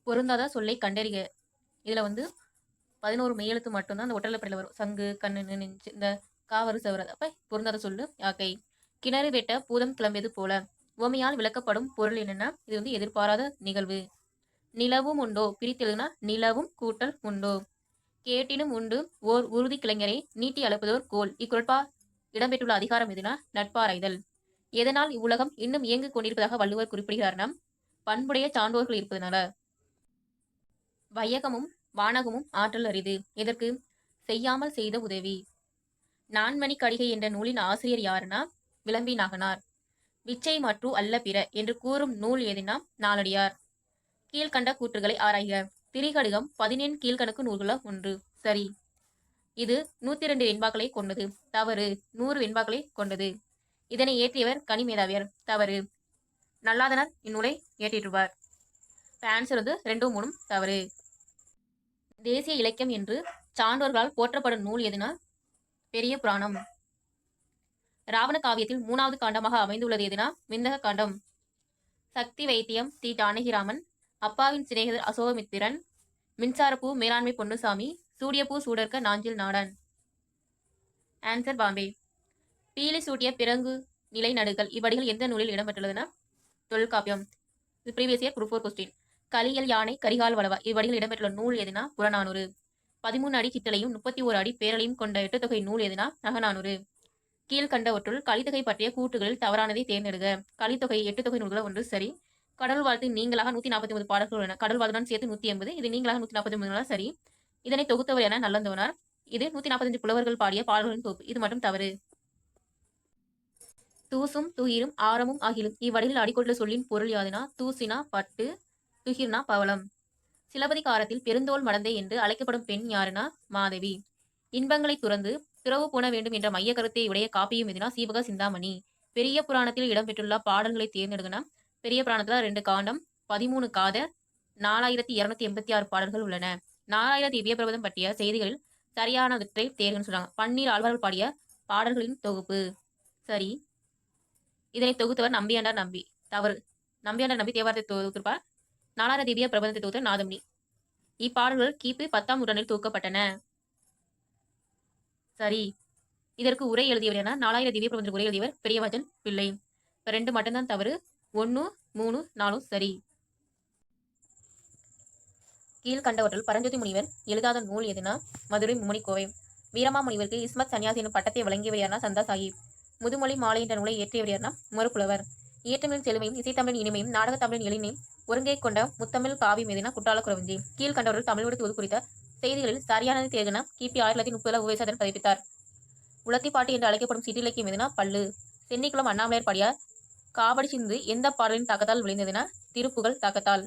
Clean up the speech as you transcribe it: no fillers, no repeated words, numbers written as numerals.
பொருந்தாத சொல்லை கண்டறிக. இதுல 11 மெய்யெழுத்து மட்டும் தான் அந்த ஒற்றளப்படையில வரும். சங்கு, கண்ணுன்னு, நெஞ்சு இந்த காவரு வராது. அப்ப பொருந்தாத சொல்லு யாக்கை. கிணறு வெட்ட பூதம் கிளம்பியது போல. உவமையால் விளக்கப்படும் பொருள் என்னன்னா, இது எதிர்பாராத நிகழ்வு. நிலவும் உண்டோ பிரித்தெழுதுனா நிலவும் கூட்டல் உண்டோ. கேட்டினும் உண்டு ஓர் உறுதி கிளைஞரை நீட்டி அழைப்பதோர் கோல். இக்குறட்பா இடம்பெற்றுள்ள அதிகாரம் எதுனா நட்பாராய்தல். எதனால் இவ்வுலகம் இன்னும் இயங்கிக் கொண்டிருப்பதாக வள்ளுவர் குறிப்பிடுகிறார்னா, பண்புடைய சான்றோர்கள் இருப்பதனால. வையகமும் வானகமும் ஆற்றல் அரிது. எதற்கு? செய்யாமல் செய்த உதவி. நான்மணி கடிகை என்ற நூலின் ஆசிரியர் யாருன்னா விளம்பி நாகனார். விச்சை மற்றும் அல்ல பிற என்று கூறும் நூல் எதுனா நாலடியார். கீழ்கண்ட கூற்றுகளை ஆராய்க. திரிகடுகம் 17 கீழ்கணக்கு நூல்கள ஒன்று. சரி. இது 102 வெண்பாக்களை கொண்டது. தவறு. 100 வெண்பாக்களை கொண்டது. இதனை இயற்றியவர் கனிமேதாவியர். தவறு. நல்லாதனார் இந்நூலை இயற்றிட்டுவார். ஆன்சர் 2 3 தவறு. தேசிய இலக்கியம் என்று சான்றோர்களால் போற்றப்படும் நூல் எதுனா பெரிய புராணம். ராவண காவியத்தில் 3வது காண்டமாக அமைந்துள்ளது எதுனா விந்தக காண்டம். சக்தி வைத்தியம் தி ஜானகிராமன், அப்பாவின் சிநேகிதர் அசோகமித்திரன், மின்சாரப்பூ மேலாண்மை பொன்னுசாமி, சூடியப்பூ சூடர்க்க நாஞ்சில் நாடன். ஆன்சர் பாம்பே. பீலி சூட்டிய பிறங்கு நிலை நடுகள் இவ்வடிகள் எந்த நூலில் இடம்பெற்றுள்ளதுன்னா தொல்காப்பியம். இது ப்ரீவியஸ் இயர் குரூப் 4 கொஸ்டின். கலியல் யானை கரிகால் வளவா இவ்வடிகள் இடம்பெற்றுள்ள நூல் எதுனா புறநானூறு. 13 அடி சிற்றலையும் 31 அடி பேரலையும் கொண்ட எட்டுத்தொகை நூல் எதுனா நகநானூறு. கீழ்கண்டவற்றுள் கலித்தொகை பற்றிய கூற்றுகளில் தவறானதை தேர்ந்தெடுக. கலித்தொகை 8 தொகை நூல்கள் ஒன்று சரி. கடவுள் வாழ்த்து நீங்களாக 149 பாடல்கள் உள்ளன. கடவுள் வாழ்த்துடன் சேர்த்து 180. இது நீங்களாக 149 சரி. இதனை தொகுத்தவர் என நல்லந்தவனார். இது 145 புலவர்கள் பாடிய பாடல்களின் தொகுப்பு. இது மட்டும் தவறு. தூசும் துகிரும் ஆரமும் அகிலும் இவ்வடிகளில் அடிக்கொண்டுள்ள சொல்லின் பொருள் யாதுனா தூசினா பட்டு, துகிர்னா பவளம். சிலப்பதிகாரத்தில் பெருந்தோள் மடந்தை என்று அழைக்கப்படும் பெண் யாருனா மாதவி. இன்பங்களை துறந்து துறவு போன வேண்டும் என்ற மைய கருத்தை உடைய காப்பியம் எதுனா சீவக சிந்தாமணி. பெரிய புராணத்தில் இடம்பெற்றுள்ள பாடல்களை தேர்ந்தெடுக்கணும். பெரிய புராணத்துல 2 காண்டம், 13 காத, 4286 பாடல்கள் உள்ளன. 4000 திவ்ய பிரபந்தம் பற்றிய செய்திகளில் சரியானவற்றை தேர்வுன்னு சொல்றாங்க. 12 ஆழ்வார்கள் பாடிய பாடல்களின் தொகுப்பு. சரி. இதனை தொகுத்தவர் நம்பியாண்டார் நம்பி. தவறு. நம்பியாண்டார் நம்பி தேவாரத்தை தொகுத்திருப்பார். 4000 திவ்ய பிரபந்தத்தை தொகுத்த நாதமுனி. இப்பாடல்கள் கிபி 10ஆம் நூற்றாண்டில் தொகுக்கப்பட்டன. சரி. இதற்கு உரை எழுதியவர் என 4000 திவ்ய பிரபந்த உரை எழுதியவர் பெரியவஜன் பிள்ளை. 2 மட்டும்தான் தவறு. 1 3 4 சரி. கீழ்கண்டவற்றுள் பரஞ்சோதி முனிவர் எழுதாத நூல் எதுனா மதுரை மும்மணி கோவை. வீரமா முனிவருக்கு இஸ்மத் சன்னியாசி எனும் பட்டத்தை வழங்கியவர் யாருனா சந்தா சாஹிப். முதுமொழி மாலை என்ற நூலை இயற்றியவர் யாருனா மறுப்புலவர். இயற்றமிழின் செழுமையும் இசைத்தமிழின் இனிமையும் நாடகத்தமிழின் எளிமையும் ஒருங்கே கொண்ட முத்தமிழ் காவியம் எதுனா குற்றால குறவஞ்சி. கீழ்கண்டவர்கள் தமிழோடு தூது குறித்த செய்திகளில் சரியானதை தேர்ந்தெடுக்க கிபி 1930 உவேசாதன் பதிப்பித்தார். உலத்திப்பாட்டு என்று அழைக்கப்படும் சிற்றிலக்கியம் எதுனா பள்ளு. சென்னிக்குளம் அண்ணாமலையார் பாடிய காவடி சிந்து எந்த பாடலின் தாக்கத்தால் விளைந்ததுனா திருப்புகழ் தாக்கத்தால்.